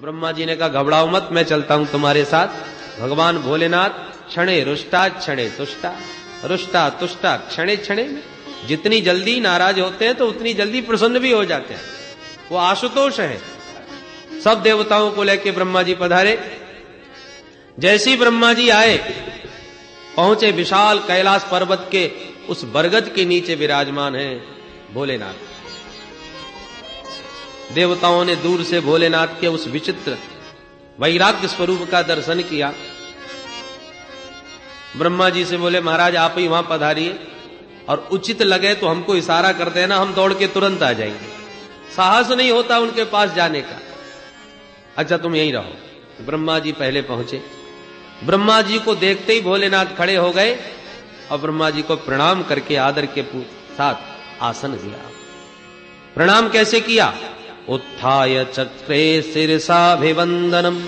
ब्रह्मा जी ने कहा घबराओ मत, मैं चलता हूं तुम्हारे साथ। भगवान भोलेनाथ क्षणे रुष्टा क्षणे तुष्टा, रुष्टा तुष्टा क्षणे क्षणे में, जितनी जल्दी नाराज होते हैं तो उतनी जल्दी प्रसन्न भी हो जाते हैं। वो आशुतोष है। सब देवताओं को लेके ब्रह्मा जी पधारे। जैसे ही ब्रह्मा जी आए, पहुंचे विशाल कैलाश पर्वत के उस बरगद के नीचे विराजमान हैं भोलेनाथ। देवताओं ने दूर से भोलेनाथ के उस विचित्र वैराग्य स्वरूप का दर्शन किया। ब्रह्मा जी से बोले महाराज आप ही वहां पधारिए, और उचित लगे तो हमको इशारा कर देना, हम दौड़ के तुरंत आ जाएंगे। साहस नहीं होता उनके पास जाने का। अच्छा तुम यहीं रहो। ब्रह्मा जी पहले पहुंचे। ब्रह्मा जी को देखते ही भोलेनाथ खड़े हो गए और ब्रह्मा जी को प्रणाम करके आदर के साथ आसन दिया। प्रणाम कैसे किया? उत्थाय चक्रे शिरसाभिवंदनम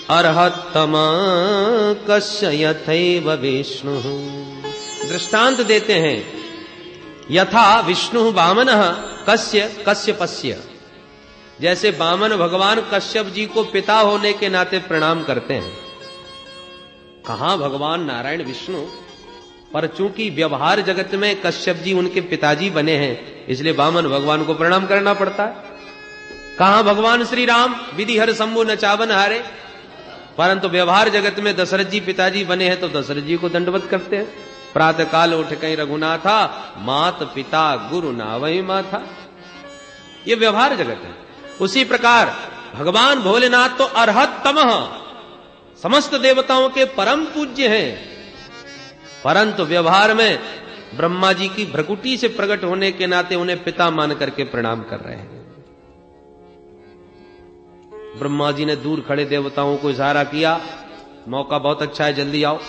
अर्हत्तमा कस्य यथैव विष्णु। दृष्टांत देते हैं, यथा विष्णु वामनः कस्य कश्यपस्य। जैसे वामन भगवान कश्यप जी को पिता होने के नाते प्रणाम करते हैं। कहां भगवान नारायण विष्णु, पर चूंकि व्यवहार जगत में कश्यप जी उनके पिताजी बने हैं, इसलिए वामन भगवान को प्रणाम करना पड़ता है। कहां भगवान श्री राम विधि हर शंभु नचावन हारे, परंतु व्यवहार जगत में दशरथ जी पिताजी बने हैं तो दशरथ जी को दंडवत करते हैं। प्रातः काल उठ कहीं रघुनाथा, मात पिता गुरु नावई माथा। ये व्यवहार जगत है। उसी प्रकार भगवान भोलेनाथ तो अर्हततमः, समस्त देवताओं के परम पूज्य हैं, परंतु व्यवहार में ब्रह्मा जी की भ्रकुटी से प्रकट होने के नाते उन्हें पिता मान करके प्रणाम कर रहे हैं। ब्रह्मा जी ने दूर खड़े देवताओं को इशारा किया, मौका बहुत अच्छा है, जल्दी आओ।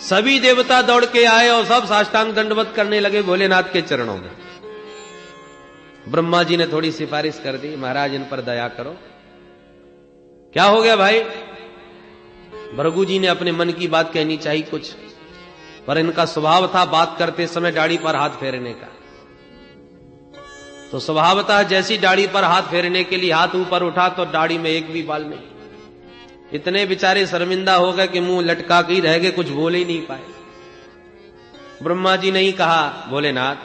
सभी देवता दौड़ के आए और सब साष्टांग दंडवत करने लगे भोलेनाथ के चरणों में। ब्रह्मा जी ने थोड़ी सिफारिश कर दी, महाराज इन पर दया करो। क्या हो गया भाई? भृगु जी ने अपने मन की बात कहनी चाहिए कुछ, पर इनका स्वभाव था बात करते समय दाढ़ी पर हाथ फेरने का। तो स्वभावतः जैसी दाढ़ी पर हाथ फेरने के लिए हाथ ऊपर उठा तो दाढ़ी में एक भी बाल नहीं। इतने बेचारे शर्मिंदा हो गए कि मुंह लटका के ही रह गए, कुछ बोल ही नहीं पाए। ब्रह्मा जी ने ही कहा, भोलेनाथ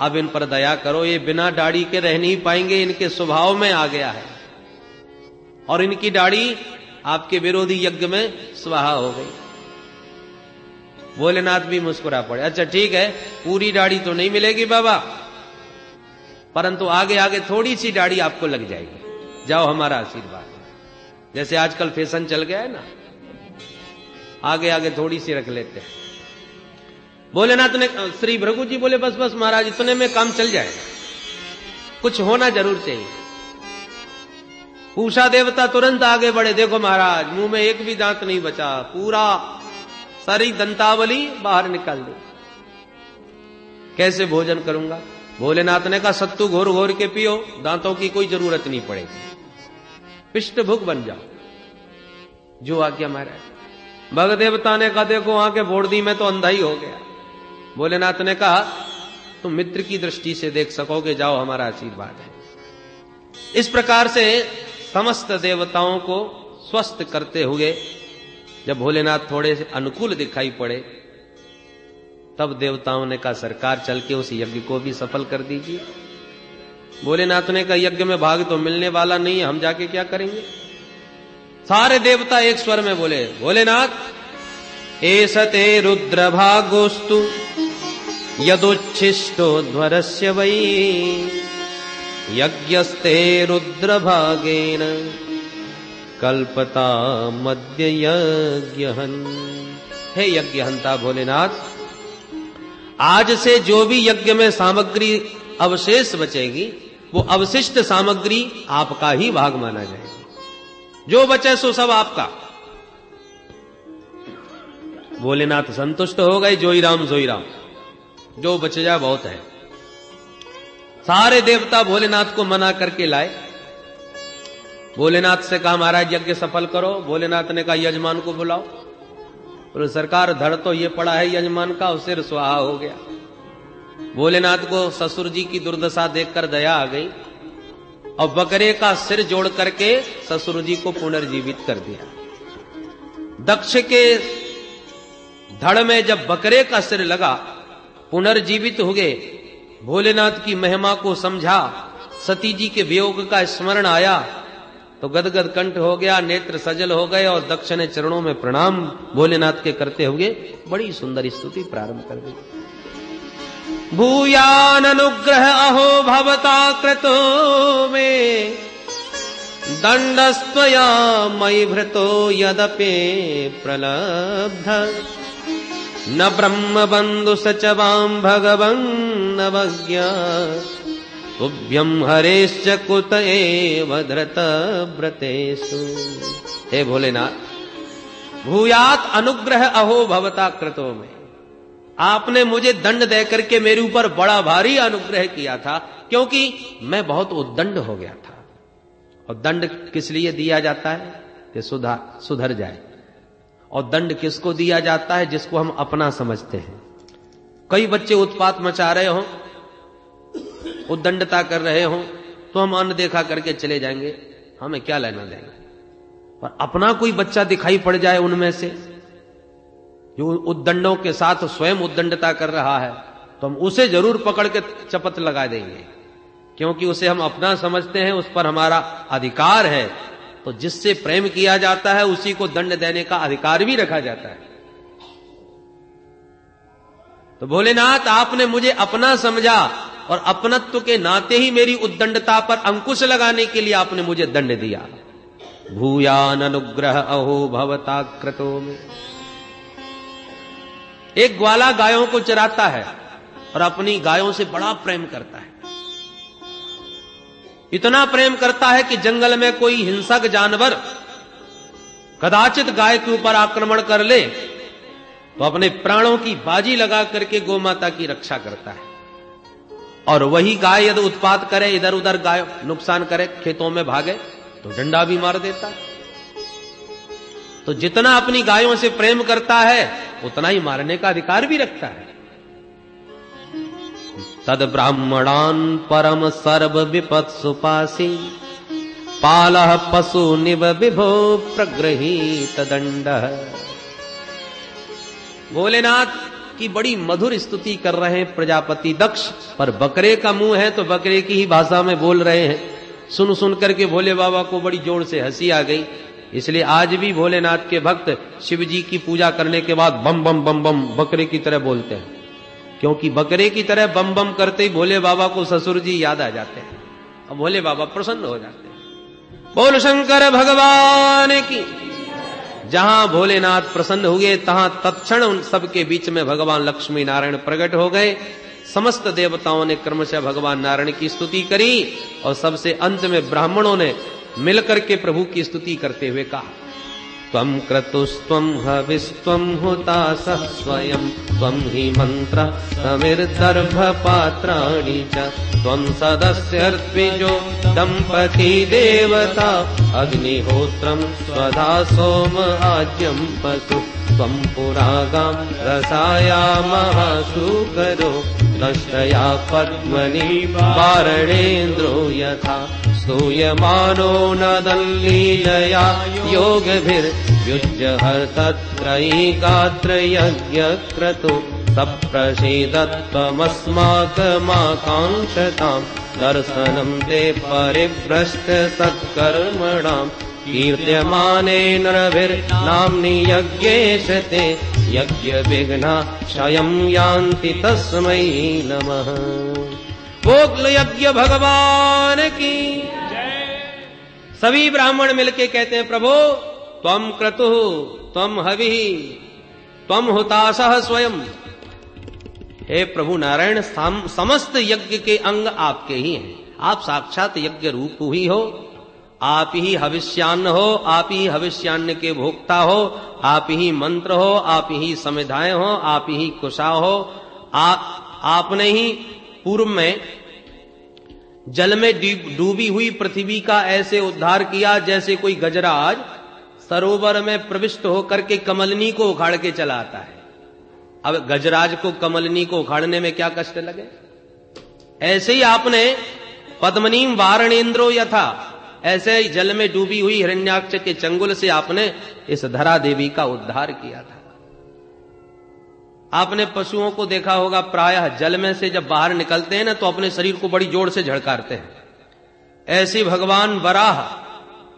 अब इन पर दया करो, ये बिना दाढ़ी के रह नहीं पाएंगे, इनके स्वभाव में आ गया है, और इनकी दाढ़ी आपके विरोधी यज्ञ में स्वाहा हो गई। भोलेनाथ भी मुस्कुरा पड़े। अच्छा ठीक है, पूरी दाढ़ी तो नहीं मिलेगी बाबा, परंतु आगे आगे थोड़ी सी दाढ़ी आपको लग जाएगी, जाओ हमारा आशीर्वाद। जैसे आजकल फैशन चल गया है ना, आगे आगे थोड़ी सी रख लेते हैं। भोलेनाथ ने, श्री भृगु जी बोले बस बस महाराज, इतने में काम चल जाएगा, कुछ होना जरूर चाहिए। पूषा देवता तुरंत आगे बढ़े, देखो महाराज मुंह में एक भी दांत नहीं बचा, पूरा सारी दंतावली बाहर निकाल दी, कैसे भोजन करूंगा? भोलेनाथ ने कहा सत्तू घोर घोर के पियो, दांतों की कोई जरूरत नहीं पड़ेगी, पिष्ट भुक बन जाओ। जो आज्ञा महाराज। भग देवता ने कहा देखो आंखें फोड़ दी, मैं तो अंधा ही हो गया। भोलेनाथ ने कहा तुम मित्र की दृष्टि से देख सकोगे, जाओ हमारा आशीर्वाद है। इस प्रकार से समस्त देवताओं को स्वस्थ करते हुए जब भोलेनाथ थोड़े से अनुकूल दिखाई पड़े, तब देवताओं ने कहा सरकार चल के उस यज्ञ को भी सफल कर दीजिए। भोलेनाथ ने कहा यज्ञ में भाग तो मिलने वाला नहीं है, हम जाके क्या करेंगे? सारे देवता एक स्वर में बोले, भोलेनाथ एसते रुद्र भागोस्तु यदुच्छिष्टो ध्वरस्य वै यज्ञस्ते रुद्र भागेन कल्पता मध्य यज्ञहन। हे यज्ञहंता भोलेनाथ, आज से जो भी यज्ञ में सामग्री अवशेष बचेगी, वो अवशिष्ट सामग्री आपका ही भाग माना जाएगा, जो बचे सो सब आपका। भोलेनाथ संतुष्ट हो गए, जोई राम जो बच जाए बहुत है। सारे देवता भोलेनाथ को मना करके लाए। भोलेनाथ से कहा महाराज यज्ञ सफल करो। भोलेनाथ ने कहा यजमान को बुलाओ। तो सरकार धड़ तो ये पड़ा है यजमान का, सिर स्वाहा हो गया। भोलेनाथ को ससुर जी की दुर्दशा देखकर दया आ गई। और बकरे का सिर जोड़ करके ससुर जी को पुनर्जीवित कर दिया। दक्ष के धड़ में जब बकरे का सिर लगा, पुनर्जीवित हो गए, भोलेनाथ की महिमा को समझा, सती जी के वियोग का स्मरण आया तो गदगद कंठ हो गया, नेत्र सजल हो गए और दक्ष ने चरणों में प्रणाम भोलेनाथ के करते हुए बड़ी सुंदर स्तुति प्रारंभ कर दी। भूयान अनुग्रह अहो भवता कृतो में दंडस्त्वया मयि भृतो यदपि प्रलब्ध न ब्रह्म बंधु सचवाम भगवन् नवज्ञा तुभ्यं हरेश्च कुत एव धृत व्रतेषु। हे भोलेनाथ, भूयात अनुग्रह अहो भवता कृतो में, आपने मुझे दंड देकर के मेरे ऊपर बड़ा भारी अनुग्रह किया था, क्योंकि मैं बहुत उद्दंड हो गया था। और दंड किस लिए दिया जाता है कि सुधर जाए। और दंड किसको दिया जाता है? जिसको हम अपना समझते हैं। कई बच्चे उत्पात मचा रहे हों, उद्दंडता कर रहे हों, तो हम अनदेखा करके चले जाएंगे, हमें क्या लेना देना। पर अपना कोई बच्चा दिखाई पड़ जाए उनमें से जो उद्दंडों के साथ स्वयं उद्दंडता कर रहा है, तो हम उसे जरूर पकड़ के चपत लगा देंगे, क्योंकि उसे हम अपना समझते हैं, उस पर हमारा अधिकार है। तो जिससे प्रेम किया जाता है उसी को दंड देने का अधिकार भी रखा जाता है। तो भोलेनाथ, आपने मुझे अपना समझा और अपनत्व के नाते ही मेरी उद्दंडता पर अंकुश लगाने के लिए आपने मुझे दंड दिया। भूयान अनुग्रह अहो भवता कृतो में। एक ग्वाला गायों को चराता है और अपनी गायों से बड़ा प्रेम करता है। इतना प्रेम करता है कि जंगल में कोई हिंसक जानवर कदाचित गाय के ऊपर आक्रमण कर ले तो अपने प्राणों की बाजी लगा करके गोमाता की रक्षा करता है। और वही गाय यदि उत्पात करे, इधर उधर गाय नुकसान करे, खेतों में भागे, तो डंडा भी मार देता है। तो जितना अपनी गायों से प्रेम करता है उतना ही मारने का अधिकार भी रखता है। तद ब्राह्मणान परम सर्व विपत्सुपासी पालः पशु निव विभो प्रगृहीत दंड। भोलेनाथ की बड़ी मधुर स्तुति कर रहे हैं प्रजापति दक्ष, पर बकरे का मुंह है तो बकरे की ही भाषा में बोल रहे हैं। सुन सुन करके भोले बाबा को बड़ी जोर से हंसी आ गई। इसलिए आज भी भोलेनाथ के भक्त शिव जी की पूजा करने के बाद बम बम बम बम बकरे की तरह बोलते हैं, क्योंकि बकरे की तरह बम बम करते ही भोले बाबा को ससुर जी याद आ जाते हैं और भोले बाबा प्रसन्न हो जाते हैं। बोल शंकर भगवान की। जहां भोलेनाथ प्रसन्न हुए तहां तत्क्षण उन सबके बीच में भगवान लक्ष्मी नारायण प्रकट हो गए। समस्त देवताओं ने क्रमशः भगवान नारायण की स्तुति करी और सबसे अंत में ब्राह्मणों ने मिलकर के प्रभु की स्तुति करते हुए कहा, त्वं क्रतुस्त्वं हविस्त्वं हुतासः स्वयं त्वं हि मंत्र समिर्दर्भ पात्राणि च त्वं सदस्यर्त्विजो दंपती देवता अग्निहोत्रं स्वधा सोम आज्यं पशु त्वं पुरागां रसायामः सुकरो दष्टया पद्मनि वारणेन्द्रो यथा स्तूयमानो नदल्लीलया योगभिर्युज्य हरतत्रयी गात्रयज्ञक्रतु सप्रसीदत्वमस्माकमाकाङ्क्षतां दर्शनं ते परिभ्रष्ट सत्कर्मणां कीर्त्यमाने नरभिर्नाम्नि यज्ञेश ते यज्ञ विघ्ना क्षयं यान्ति तस्मै नमः। बोल यज्ञ भगवान की। सभी ब्राह्मण मिलके कहते हैं, प्रभु त्वं क्रतुः त्वं हविः त्वं हुतासः स्वयं। हे प्रभु नारायण, समस्त यज्ञ के अंग आपके ही हैं। आप साक्षात यज्ञ रूप ही हो, आप ही हविष्यान्न हो, आप ही हविष्यान्न के भोक्ता हो, आप ही मंत्र हो, आप ही समिधाएं हो, आप ही कुशा हो। आपने ही पूर्व में जल में डूबी हुई पृथ्वी का ऐसे उद्धार किया जैसे कोई गजराज सरोवर में प्रविष्ट होकर के कमलनी को उखाड़ के चला आता है। अब गजराज को कमलनी को उखाड़ने में क्या कष्ट लगे, ऐसे ही आपने पद्मनीम वारणेन्द्रो यथा, ऐसे जल में डूबी हुई हिरण्याक्ष के चंगुल से आपने इस धरा देवी का उद्धार किया था। आपने पशुओं को देखा होगा, प्रायः जल में से जब बाहर निकलते हैं ना तो अपने शरीर को बड़ी जोर से झड़कारते हैं। ऐसे भगवान वराह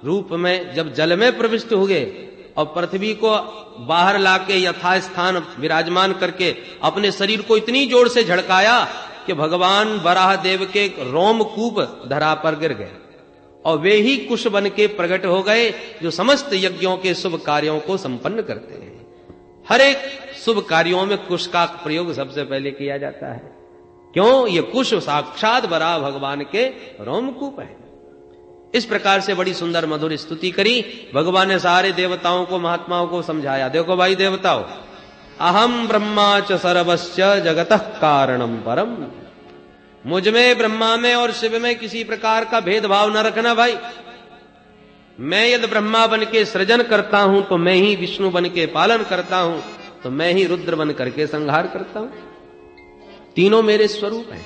रूप में जब जल में प्रविष्ट हुए और पृथ्वी को बाहर लाके यथास्थान विराजमान करके अपने शरीर को इतनी जोर से झड़काया कि भगवान वराह देव के रोमकूप धरा पर गिर गए और वे ही कुश बन के प्रकट हो गए जो समस्त यज्ञों के शुभ कार्यों को संपन्न करते हैं। हर एक शुभ कार्यों में कुश का प्रयोग सबसे पहले किया जाता है। क्यों? ये कुश साक्षात वराह भगवान के रोमकूप है। इस प्रकार से बड़ी सुंदर मधुर स्तुति करी। भगवान ने सारे देवताओं को, महात्माओं को समझाया। देखो भाई देवताओं, अहम ब्रह्मा च सर्वस्य जगतः कारणम परम। मुझ में, ब्रह्मा में और शिव में किसी प्रकार का भेदभाव न रखना भाई। मैं यदि ब्रह्मा बन के सृजन करता हूं तो मैं ही विष्णु बन के पालन करता हूं, तो मैं ही रुद्र बन करके संहार करता हूं। तीनों मेरे स्वरूप हैं।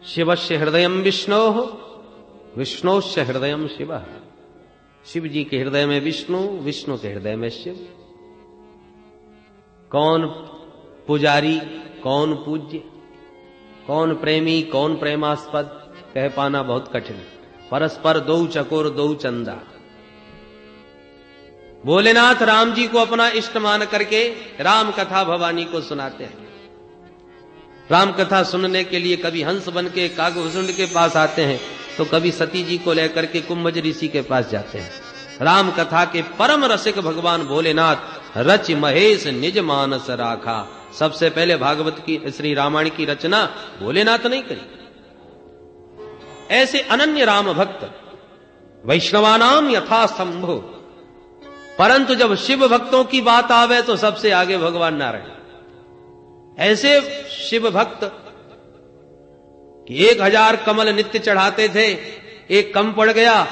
शिवस्य हृदयम विष्णोः विष्णोस्य हृदयम शिवः। शिव जी के हृदय में विष्णु, विष्णु के हृदय में शिव। कौन पुजारी, कौन पूज्य, कौन प्रेमी, कौन प्रेमास्पद, कह पाना बहुत कठिन। परस्पर दो चकोर दो चंदा। भोलेनाथ राम जी को अपना इष्ट मान करके राम कथा भवानी को सुनाते हैं। राम कथा सुनने के लिए कभी हंस बन के कागभूषण के पास आते हैं, तो कभी सती जी को लेकर के कुंभज ऋषि के पास जाते हैं। राम कथा के परम रसिक भगवान भोलेनाथ रच महेश निज मानस राखा। सबसे पहले भागवत की, श्री रामायण की रचना भोलेनाथ नहीं करी। ऐसे अनन्य राम भक्त वैष्णवानाम यथा संभो। परंतु जब शिव भक्तों की बात आवे तो सबसे आगे भगवान नारायण। ऐसे शिव भक्त कि 1000 कमल नित्य चढ़ाते थे, एक कम पड़ गया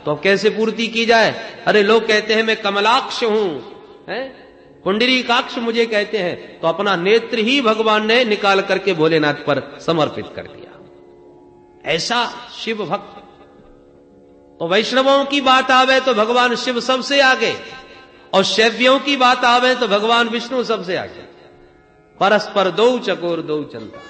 तो कैसे पूर्ति की जाए। अरे लोग कहते हैं मैं कमलाक्ष हूं, पुंडरीकाक्ष मुझे कहते हैं, तो अपना नेत्र ही भगवान ने निकाल करके भोलेनाथ पर समर्पित कर दिया। ऐसा शिव भक्त। तो वैष्णवों की बात आवे तो भगवान शिव सबसे आगे, और शैव्यों की बात आवे तो भगवान विष्णु सबसे आगे। परस्पर दो चकोर दो चंदा,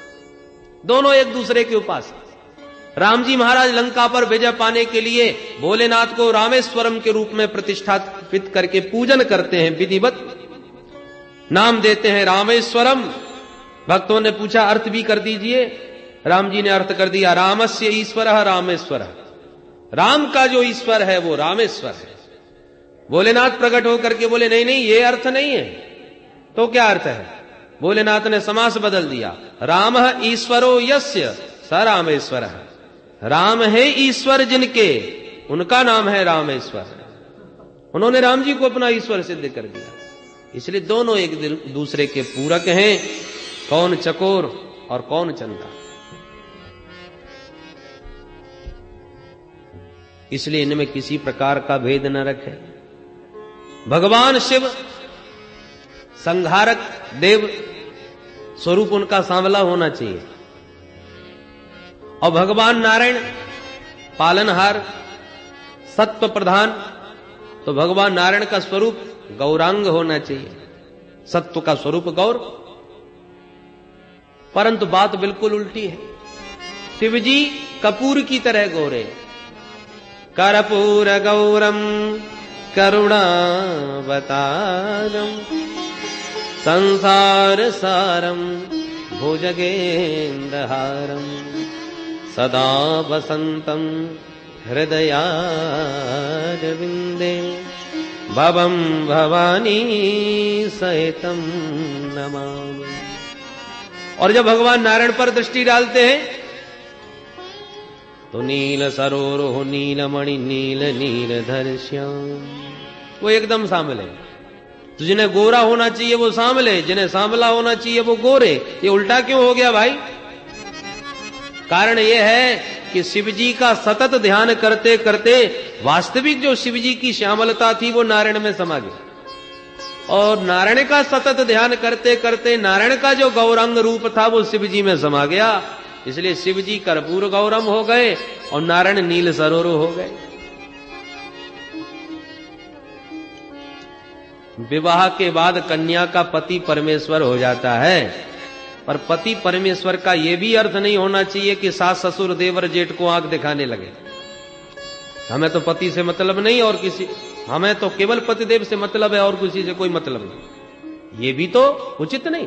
दोनों एक दूसरे के उपासक। राम जी महाराज लंका पर विजय पाने के लिए भोलेनाथ को रामेश्वरम के रूप में प्रतिष्ठापित करके पूजन करते हैं, विधिवत नाम देते हैं रामेश्वरम। भक्तों ने पूछा अर्थ भी कर दीजिए। राम जी ने अर्थ कर दिया, रामस्य ईश्वरः रामेश्वरः। राम का जो ईश्वर है वो रामेश्वर है। भोलेनाथ प्रकट होकर के बोले नहीं नहीं, ये अर्थ नहीं है। तो क्या अर्थ है? भोलेनाथ ने समास बदल दिया, रामः ईश्वरो यस्य स रामेश्वरः। राम है ईश्वर जिनके, उनका नाम है रामेश्वर। उन्होंने राम जी को अपना ईश्वर सिद्ध कर दिया। इसलिए दोनों एक दूसरे के पूरक हैं। कौन चकोर और कौन चंदा। इसलिए इनमें किसी प्रकार का भेद न रखे। भगवान शिव संहारक देव स्वरूप उनका सांवला होना चाहिए, और भगवान नारायण पालनहार सत्व प्रधान, तो भगवान नारायण का स्वरूप गौरांग होना चाहिए। सत्व का स्वरूप गौर। परंतु बात बिल्कुल उल्टी है। शिवजी कपूर की तरह गोरे। कर्पूर गौरम करुणावतारम संसार सारम भुजगेन्द्रहारम सदा वसंतम हृदयारविंदे भवम भवानी सहितम नमामि। और जब भगवान नारायण पर दृष्टि डालते हैं तो नील सरोरुह नीलमणि नील नीलधर श्याम, वो एकदम सांवले। तो जिन्हें गोरा होना चाहिए वो सांवले, जिन्हें सांवला होना चाहिए वो गोरे। ये उल्टा क्यों हो गया भाई? कारण ये है कि शिवजी का सतत ध्यान करते करते वास्तविक जो शिवजी की श्यामलता थी वो नारायण में समा गई। और नारायण का सतत ध्यान करते करते नारायण का जो गौरांग रूप था वो शिव जी में समा गया। इसलिए शिव जी कर्पूर गौरम हो गए और नारायण नील सरोवर हो गए। विवाह के बाद कन्या का पति परमेश्वर हो जाता है, पर पति परमेश्वर का यह भी अर्थ नहीं होना चाहिए कि सास ससुर देवर जेठ को आंख दिखाने लगे। हमें तो पति से मतलब नहीं और हमें तो केवल पतिदेव से मतलब है और किसी से कोई मतलब नहीं, ये भी तो उचित नहीं।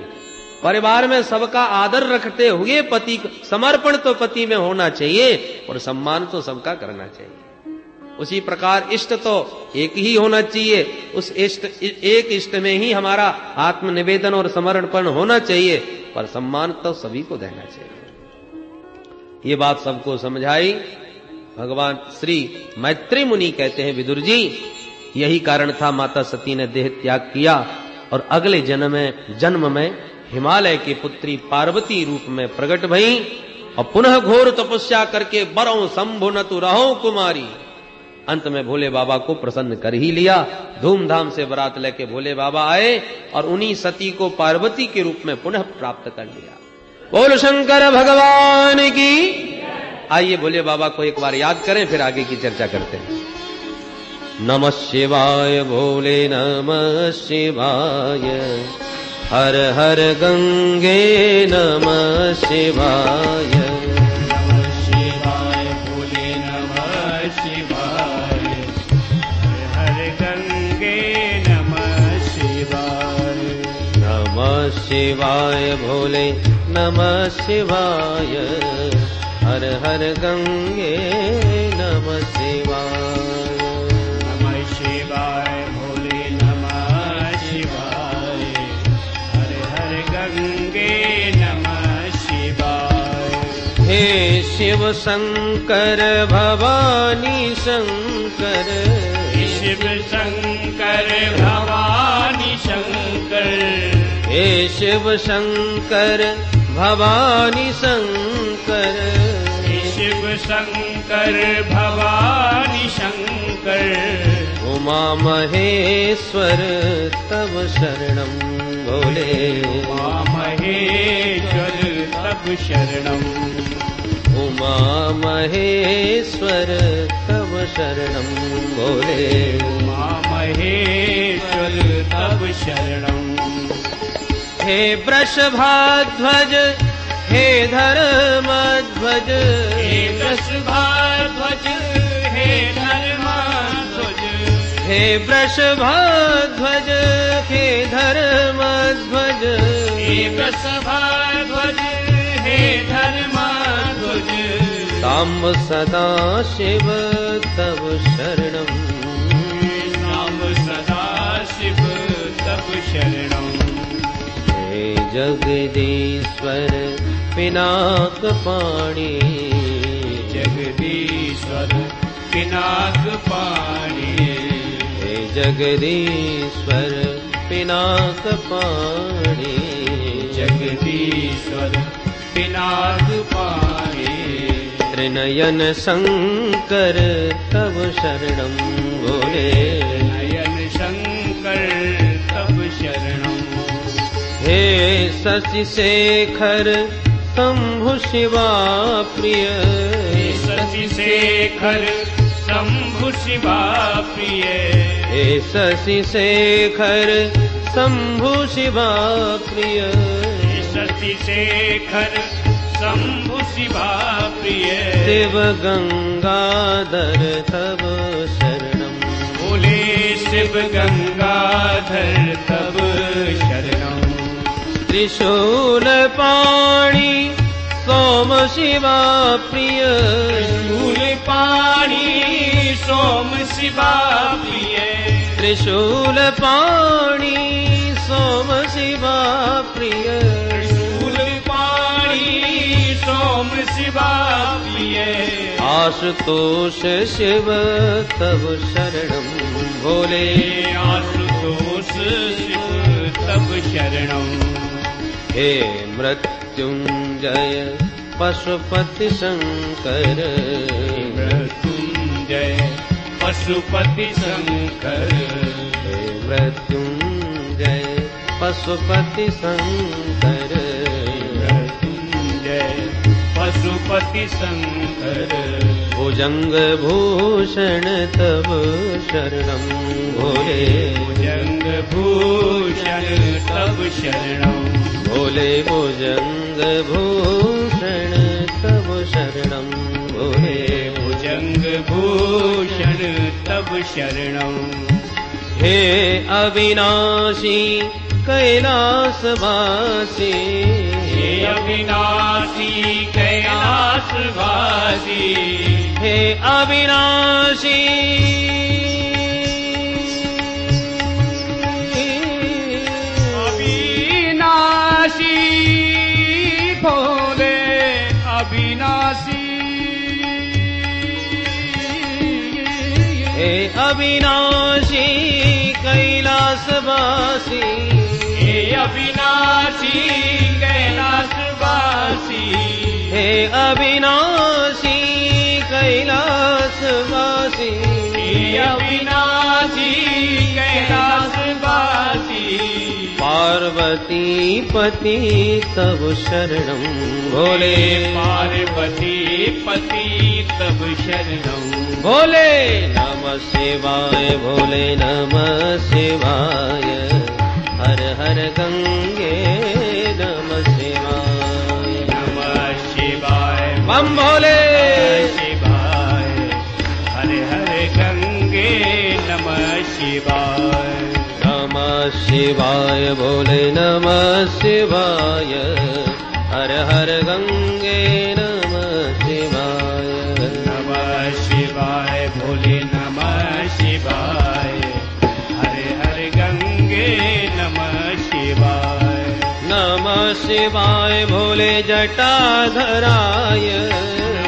परिवार में सबका आदर रखते हुए पति समर्पण तो पति में होना चाहिए और सम्मान तो सबका करना चाहिए। उसी प्रकार इष्ट तो एक ही होना चाहिए, उस एक इष्ट में ही हमारा आत्मनिवेदन और समर्पण होना चाहिए, पर सम्मान तो सभी को देना चाहिए। ये बात सबको समझाई। भगवान श्री मैत्री मुनि कहते हैं, विदुर जी यही कारण था माता सती ने देह त्याग किया और अगले जन्म में हिमालय की पुत्री पार्वती रूप में प्रकट भई और पुनः घोर तपस्या करके बरौ शंभु न तु रहो कुमारी। अंत में भोले बाबा को प्रसन्न कर ही लिया। धूमधाम से बारात लेके भोले बाबा आए और उन्हीं सती को पार्वती के रूप में पुनः प्राप्त कर लिया। बोल शंकर भगवान की। आइए भोले बाबा को एक बार याद करें, फिर आगे की चर्चा करते हैं। नमः शिवाय भोले नमः शिवाय, हर हर गंगे नमः शिवाय। नमः शिवाय भोले नमः शिवाय, हर हर गंगे नमः शिवाय। नमः शिवाय भोले नमः शिवाय, हर हर गंगे नमः शिवाय। नमः शिवाय भोले नमः शिवाय, हर हर गंगे नमः शिवाय। हे शिव शंकर भवानी शंकर, शिव शंकर भवानी शंकर, हे शिव शंकर भवानी शंकर, शिव शंकर भवानी शंकर। उमा महेश्वर तव शरणं भोले, उमा महेश्वर तव शरणं, उमा महेश्वर तव शरणं भोले, उमा महेश्वर तव शरणं। हे वृषभाध्वज हे धर्मध्वज, हे वृषभाध्वज हे धर्मध्वज, हे वृषभाध्वज हे धर्मध्वज, हे वृषभाध्वज हे धर्मध्वज। साम्ब सदा शिव तव शरणं, साम्ब सदा शिव तव शरणं। हे जगदीश्वर पिनाक पाणी, जगदीश्वर पिनाक पाणी, हे जगदीश्वर पिनाक पाणी, जगदीश्वर पिनाक पाणी। त्रिनयन शंकर तव शरणं भोले, नयन शंकर तव शरणं। हे शशि शेखर शंभु शिवा प्रिय, हे शशि शेखर शंभु शिवा प्रिय, हे शशि शेखर शंभु शिवा प्रिय, हे शशि शेखर शंभु शिवा प्रिय। शिव गंगाधर तव शरणं बोले शिव गंगाधर तव शरणं। त्रिशूल पाणी सोम शिवा प्रिय, त्रिशूल पाणी सोम शिवा प्रिय, त्रिशूल पाणी सोम शिवा प्रिय, त्रिशूल पाणी सोम शिवा प्रिय। आशुतोष शिव तव शरणं भोले, आशुतोष शिव तव शरणं। हे मृत्युंजय पशुपति शंकर, मृत्युंजय पशुपति शंकर, हे मृत्युंजय पशुपति शंकर मृत्युंजय पशुपति शंकर भुजंग भूषण तब शरणं भोले भुजंग भूषण तब शरणं भोले भुजंग भूषण तब शरणं भोले भुजंग भूषण तब शरणं हे अविनाशी कैलासवासी हे अविनाशी कैलासवासी हे अविनाशी अविनाशी भोले अविनाशी हे अविनाशी कैलासवासी हे अविनाशी कैलासवासी हे अविनाशी कैलासवासी हे अविनाशी कैलासवासी पार्वती पति तब शरणं भोले पार्वती पति तब शरणं भोले नमः शिवाय भोले नमः शिवाय हर हर गंगे नमः शिवाय नमः शिवाय बम भोले शिवाय हर हर गंगे नमः शिवाय नमः शिवाय भोले नमः शिवाय हर हर गंगे नमः शिवाय नमः शिवाय भोले नमः शिवाय हर हर गंगे नमः शिवाय नमः शिवाय भोले जटाधराय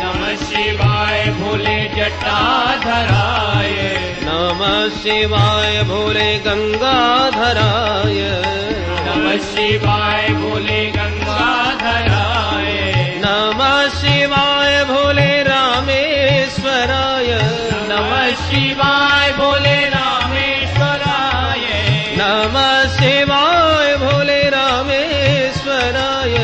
नमः शिवाय भोले जटाधराय नमः शिवाय भोले गंगाधराय नमः शिवाय भोले गंगाधराय नमः शिवाय भोले रामेश्वराय नमः शिवाय भोले रामेश्वराय नमः शिवाय भोले रामेश्वराय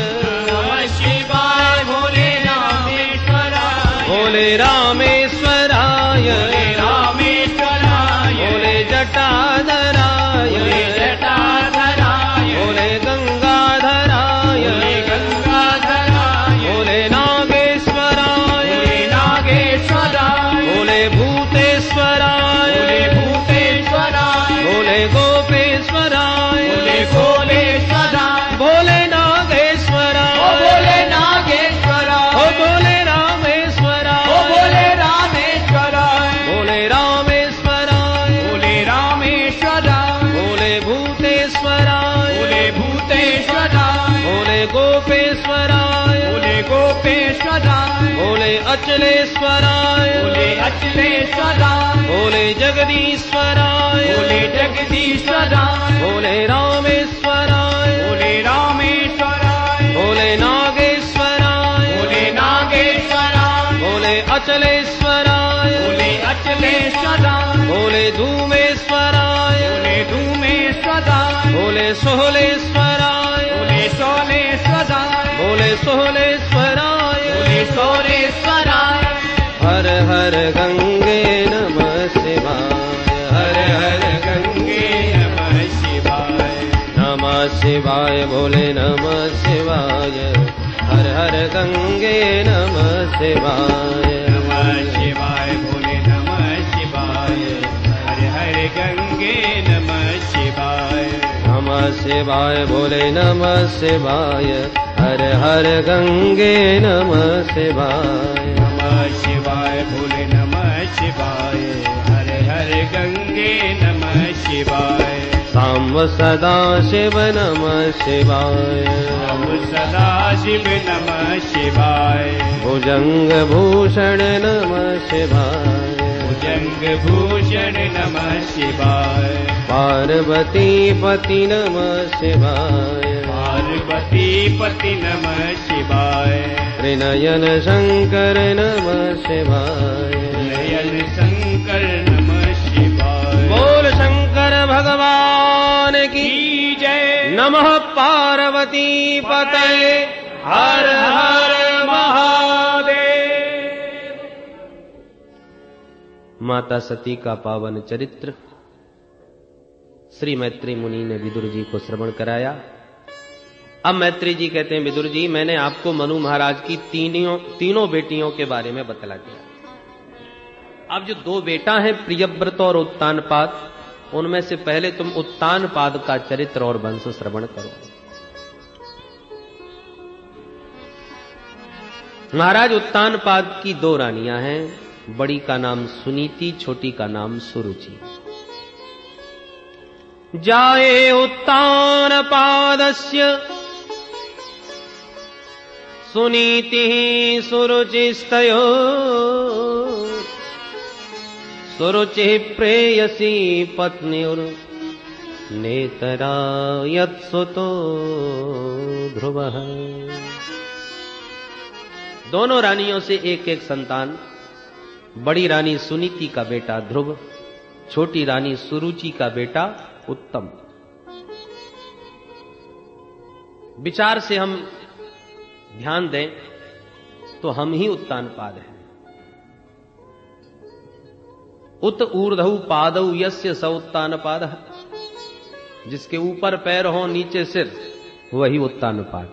नमः शिवाय भोले रामेश्वराय भोले रामेश्वराय भोले रामेश्वराय भोले जटाधराय भोले जटाधराय भोले गंगाधराय भोले गंगाधराय भोले नागेश्वराय भोले नागेश्वराय भोले भूतेश्वराय भोले भूतेश्वराय भोले गोपेश्वराय भोले भोलेश्वराय भोले नागेश्वराय ओ भोले नागेश्वराय ओ भोले रामेश्वराय ओ भोले रामेश्वराय भोले रामेश्वराय भोले रामेश्वराय भोले भूतेश्वराय भोले भूतेश्वराय भोले गोपेश्वराय भोले गोपेश्वराय भोले अचलेश्वराय भोले अचलेश्वराय भोले जगदीश्वराय भोले जगदीश्वराय भोले रामेश्वराय भोले रामेश्वराय भोले नागेश्वराय भोले नागेश्वराय भोले अचलेश्वराय भोले अचलेश्वराय भोले धूमेश्वराय भोले धूमेश्वराय भोले सोहलेश्वराय भोले सोलेश्वराय भोले सोहलेश्वराय भोले सोलेश्वराय हर हर गंगे नमः शिवाय हर हर गंगे नमः शिवाय नमः शिवाय भोले नमः शिवाय हर हर गंगे नमः शिवाय नमः शिवाय भोले नमः शिवाय हर हर गंगे नमः शिवाय नमः शिवाय भोले नमः शिवाय हर हर गंगे नमः शिवाय नमः शिवाय भोले नमः शिवाय हर हर गंगे नमः शिवाय सांब सदा शिव नमः शिवाय हम सदा शिव नमः शिवाय भुजंग भूषण नमः शिवाय भुजंग भूषण नमः शिवाय पार्वती पति नमः शिवाय पार्वती पति नमः शिवाय त्रिनयन शंकर नमः शिवाय नयन शंकर नमः शिवाय बोल शंकर भगवान की जय नमः नमः पार्वती पतये हर हर महादेव। माता सती का पावन चरित्र श्री मैत्री मुनि ने विदुर जी को श्रवण कराया। अब मैत्री जी कहते हैं, विदुर जी मैंने आपको मनु महाराज की तीनों बेटियों के बारे में बतला दिया। अब जो दो बेटा हैं प्रियव्रत और उत्तानपाद, उनमें से पहले तुम उत्तानपाद का चरित्र और वंश श्रवण करो। महाराज उत्तानपाद की दो रानियां हैं, बड़ी का नाम सुनीति, छोटी का नाम सुरुचि। जाये उत्तानपादस्य सुनीतिः सुरुचिस्तयो सुरुचिः प्रेयसी पत्न्युर् नेतरा यत्सुतो ध्रुवः। दोनों रानियों से एक एक संतान। बड़ी रानी सुनीति का बेटा ध्रुव, छोटी रानी सुरुचि का बेटा उत्तम। विचार से हम ध्यान दें तो हम ही उत्तानपाद हैं। उत ऊर्ध्व पादौ यस्य स उत्तानपादः, जिसके ऊपर पैर हो नीचे सिर, वही उत्तानपाद।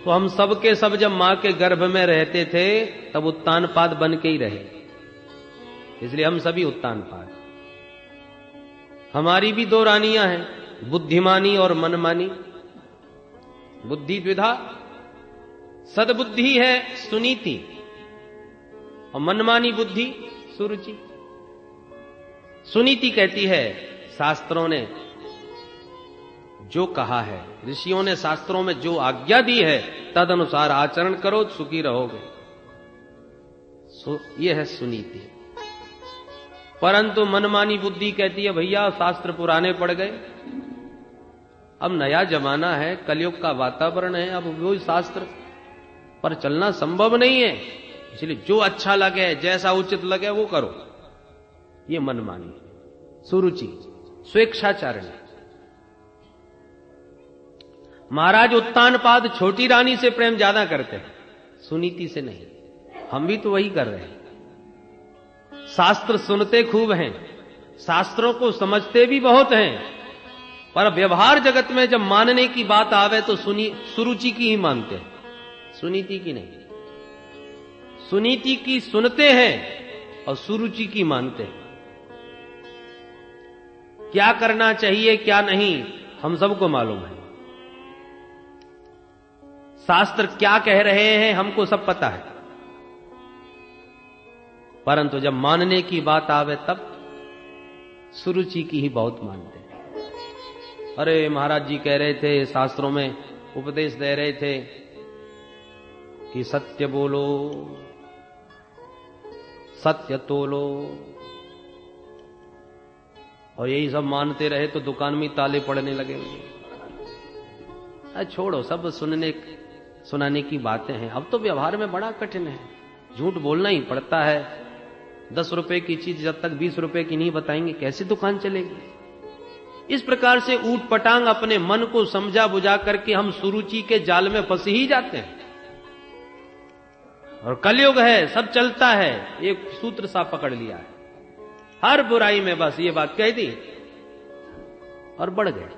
तो हम सब के सब जब मां के गर्भ में रहते थे तब उत्तानपाद बन के ही रहे, इसलिए हम सभी उत्तानपाद। हमारी भी दो रानियां हैं, बुद्धिमानी और मनमानी। बुद्धि द्विधा, सद्बुद्धि है सुनीति और मनमानी बुद्धि सुरुचि। सुनीति कहती है शास्त्रों ने जो कहा है, ऋषियों ने शास्त्रों में जो आज्ञा दी है तद अनुसार आचरण करो, सुखी रहोगे। यह है सुनीति। परंतु मनमानी बुद्धि कहती है भैया शास्त्र पुराने पड़ गए, अब नया जमाना है, कलयुग का वातावरण है, अब वो शास्त्र पर चलना संभव नहीं है, इसलिए जो अच्छा लगे जैसा उचित लगे वो करो। ये मनमानी। सुरुचि स्वेच्छाचारिणी। महाराज उत्तानपाद छोटी रानी से प्रेम ज्यादा करते हैं, सुनीति से नहीं। हम भी तो वही कर रहे हैं। शास्त्र सुनते खूब हैं, शास्त्रों को समझते भी बहुत हैं, पर व्यवहार जगत में जब मानने की बात आवे तो सुरुचि की ही मानते हैं, सुनीति की नहीं। सुनीति की सुनते हैं और सुरुचि की मानते हैं। क्या करना चाहिए क्या नहीं हम सबको मालूम है। शास्त्र क्या कह रहे हैं हमको सब पता है, परंतु जब मानने की बात आवे तब सुरुचि की ही बहुत मानते हैं। अरे महाराज जी कह रहे थे, शास्त्रों में उपदेश दे रहे थे कि सत्य बोलो, सत्य तोलो, और यही सब मानते रहे तो दुकान में ताले पड़ने लगेंगे। छोड़ो, सब सुनाने की बातें हैं। अब तो व्यवहार में बड़ा कठिन है, झूठ बोलना ही पड़ता है। 10 रुपए की चीज जब तक 20 रुपए की नहीं बताएंगे कैसे दुकान चलेगी। इस प्रकार से ऊट पटांग अपने मन को समझा बुझा करके हम सुरुचि के जाल में फंस ही जाते हैं। और कलयुग है, सब चलता है, एक सूत्र सा पकड़ लिया है, हर बुराई में बस ये बात कह दी और बढ़ गए।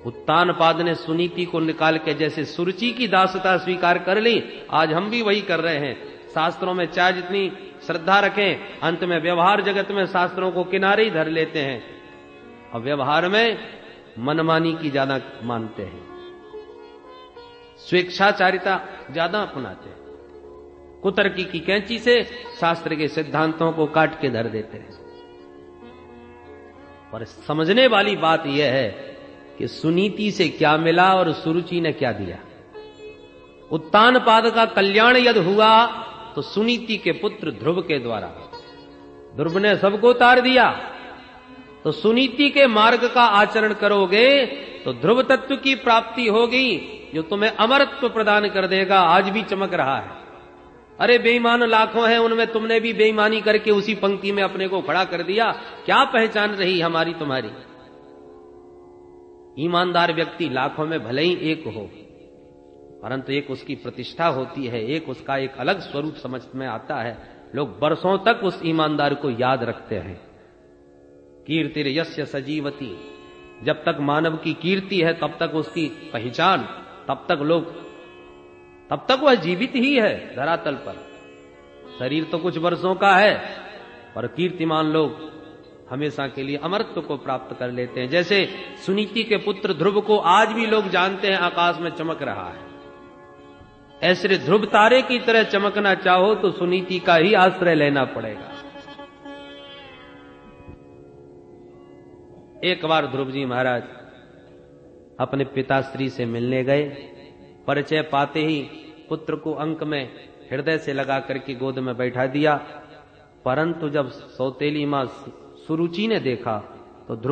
उत्तानपाद ने सुनीति को निकाल के जैसे सुरुचि की दासता स्वीकार कर ली, आज हम भी वही कर रहे हैं। शास्त्रों में चाहे जितनी श्रद्धा रखें, अंत में व्यवहार जगत में शास्त्रों को किनारे ही धर लेते हैं और व्यवहार में मनमानी की ज्यादा मानते हैं, स्वेच्छाचारिता ज्यादा अपनाते हैं। कुतर्की की कैंची से शास्त्र के सिद्धांतों को काट के धर देते हैं। पर समझने वाली बात यह है कि सुनीति से क्या मिला और सुरुचि ने क्या दिया। उत्तानपाद का कल्याण यदि हुआ तो सुनीति के पुत्र ध्रुव के द्वारा। ध्रुव ने सबको तार दिया, तो सुनीति के मार्ग का आचरण करोगे तो ध्रुव तत्व की प्राप्ति होगी, जो तुम्हें अमरत्व प्रदान कर देगा। आज भी चमक रहा है। अरे बेईमान लाखों हैं, उनमें तुमने भी बेईमानी करके उसी पंक्ति में अपने को खड़ा कर दिया। क्या पहचान रही हमारी तुम्हारी? ईमानदार व्यक्ति लाखों में भले ही एक हो, परंतु एक उसकी प्रतिष्ठा होती है, एक उसका एक अलग स्वरूप समझ में आता है। लोग बरसों तक उस ईमानदार को याद रखते हैं। कीर्तिर यस्य सजीवती, जब तक मानव की कीर्ति है तब तक उसकी पहचान, तब तक वह जीवित ही है धरातल पर। शरीर तो कुछ वर्षों का है, पर कीर्तिमान लोग हमेशा के लिए अमरत्व को प्राप्त कर लेते हैं। जैसे सुनीति के पुत्र ध्रुव को आज भी लोग जानते हैं आकाश में चमक रहा है। ऐसे ध्रुव तारे की तरह चमकना चाहो तो सुनीति का ही आश्रय लेना पड़ेगा। एक बार ध्रुव जी महाराज अपने पिताश्री से मिलने गए। परिचय पाते ही पुत्र को अंक में हृदय से लगा करके गोद में बैठा दिया, परंतु जब सौतेली मां सुरुचि ने देखा तो ध्रुव